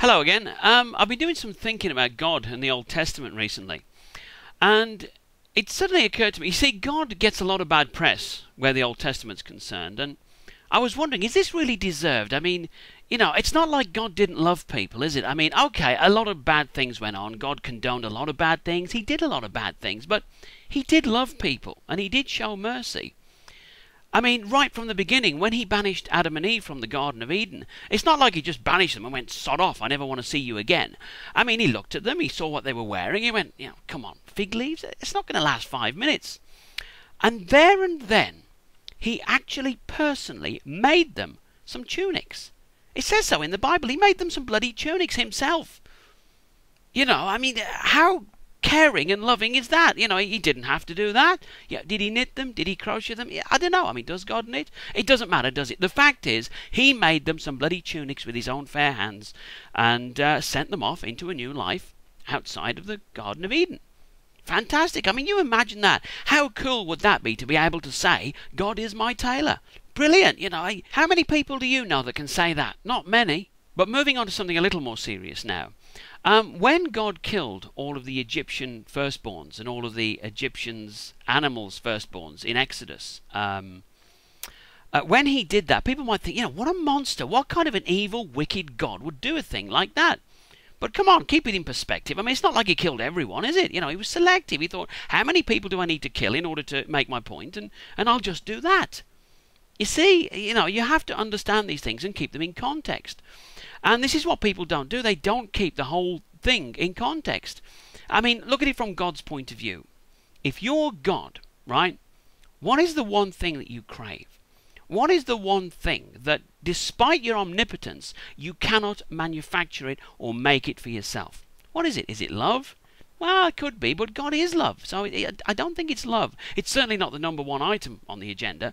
Hello again. I've been doing some thinking about God and the Old Testament recently, and it suddenly occurred to me, you see, God gets a lot of bad press where the Old Testament's concerned, and I was wondering, is this really deserved? I mean, it's not like God didn't love people, is it? I mean, okay, a lot of bad things went on. God condoned a lot of bad things. He did a lot of bad things, but he did love people, and he did show mercy. I mean, right from the beginning, when he banished Adam and Eve from the Garden of Eden, it's not like he just banished them and went, sod off, I never want to see you again. I mean, he looked at them, he saw what they were wearing, he went, come on, fig leaves? It's not going to last 5 minutes. And there and then, he actually personally made them some tunics. It says so in the Bible. He made them some bloody tunics himself. I mean, how caring and loving is that? He didn't have to do that. Yeah, did he knit them? Did he crochet them? Yeah, I don't know. I mean, does God knit? It doesn't matter, does it? The fact is, he made them some bloody tunics with his own fair hands and sent them off into a new life outside of the Garden of Eden. Fantastic. I mean, you imagine that. How cool would that be to be able to say, God is my tailor? Brilliant. How many people do you know that can say that? Not many. But moving on to something a little more serious now. When God killed all of the Egyptian firstborns and all of the Egyptians' animals' firstborns in Exodus, when he did that, people might think, what a monster. What kind of an evil, wicked God would do a thing like that? But come on, keep it in perspective. I mean, it's not like he killed everyone, is it? He was selective. He thought, how many people do I need to kill in order to make my point? And I'll just do that. You see, you have to understand these things and keep them in context. And this is what people don't do. They don't keep the whole thing in context. I mean, look at it from God's point of view. If you're God, right, what is the one thing that you crave? What is the one thing that, despite your omnipotence, you cannot manufacture it or make it for yourself? What is it? Is it love? Well, it could be, but God is love. So I don't think it's love. It's certainly not the number one item on the agenda.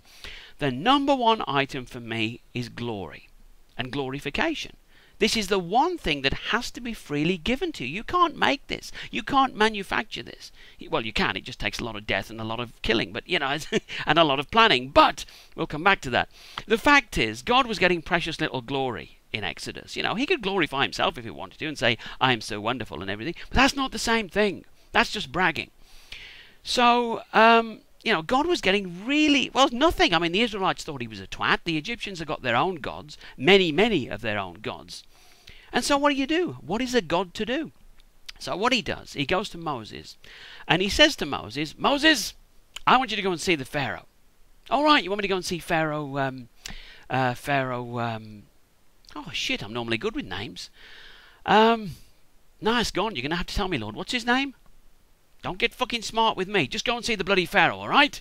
The number one item for me is glory and glorification. This is the one thing that has to be freely given to you. You can't make this. You can't manufacture this. Well, you can. It just takes a lot of death and a lot of killing, but and a lot of planning. But we'll come back to that. The fact is, God was getting precious little glory in Exodus. He could glorify himself if he wanted to and say, I am so wonderful and everything. But that's not the same thing. That's just bragging. So, God was getting really, well, nothing. I mean, the Israelites thought he was a twat. The Egyptians have got their own gods, many of their own gods. And so what do? What is a God to do? So what he does, he goes to Moses, and he says to Moses, Moses, I want you to go and see the Pharaoh. All right, you want me to go and see Pharaoh, oh shit, I'm normally good with names. No, it's gone. You're going to have to tell me, Lord. What's his name? Don't get fucking smart with me. Just go and see the bloody Pharaoh, all right?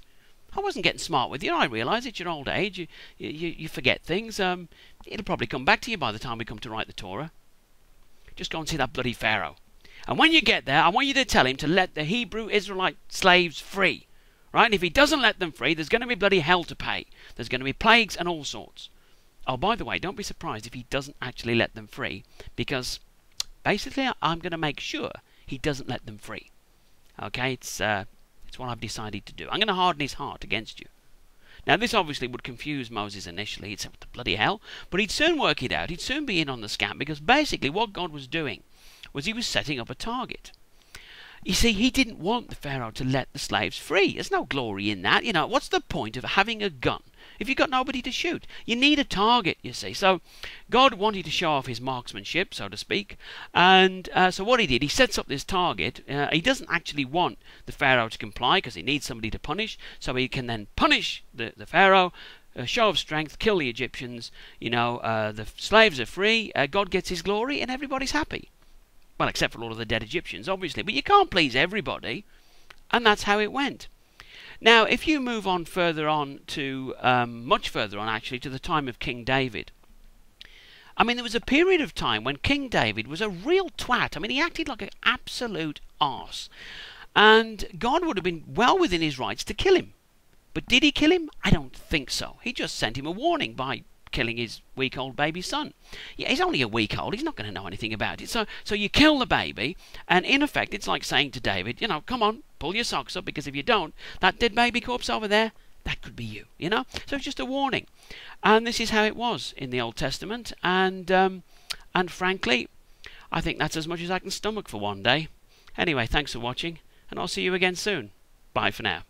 I wasn't getting smart with you. I realise it's your old age. You forget things. It'll probably come back to you by the time we come to write the Torah. Just go and see that bloody Pharaoh. And when you get there, I want you to tell him to let the Hebrew Israelite slaves free. Right? And if he doesn't let them free, there's going to be bloody hell to pay. There's going to be plagues and all sorts. Oh, by the way, don't be surprised if he doesn't actually let them free, because basically I'm going to make sure he doesn't let them free. Okay, it's what I've decided to do. I'm going to harden his heart against you. Now, this obviously would confuse Moses initially. He'd say, what the bloody hell? But he'd soon work it out. He'd soon be in on the scam, because basically what God was doing was he was setting up a target. You see, he didn't want the Pharaoh to let the slaves free. There's no glory in that. What's the point of having a gun if you've got nobody to shoot? You need a target, you see. So God wanted to show off his marksmanship, so to speak. And so what he did, he sets up this target. He doesn't actually want the Pharaoh to comply, because he needs somebody to punish. So he can then punish the Pharaoh, a show of strength, kill the Egyptians. The slaves are free. God gets his glory, and everybody's happy. Well, except for all of the dead Egyptians, obviously. But you can't please everybody. And that's how it went. Now, if you move on further on to, much further on actually, to the time of King David. I mean, there was a period of time when King David was a real twat. I mean, he acted like an absolute arse. And God would have been well within his rights to kill him. But did he kill him? I don't think so. He just sent him a warning by killing his week-old baby son. Yeah, he's only a week old. He's not going to know anything about it. So you kill the baby, and in effect, it's like saying to David, come on, pull your socks up, because if you don't, that dead baby corpse over there, that could be you, So it's just a warning. And this is how it was in the Old Testament. And frankly, I think that's as much as I can stomach for one day. Anyway, thanks for watching, and I'll see you again soon. Bye for now.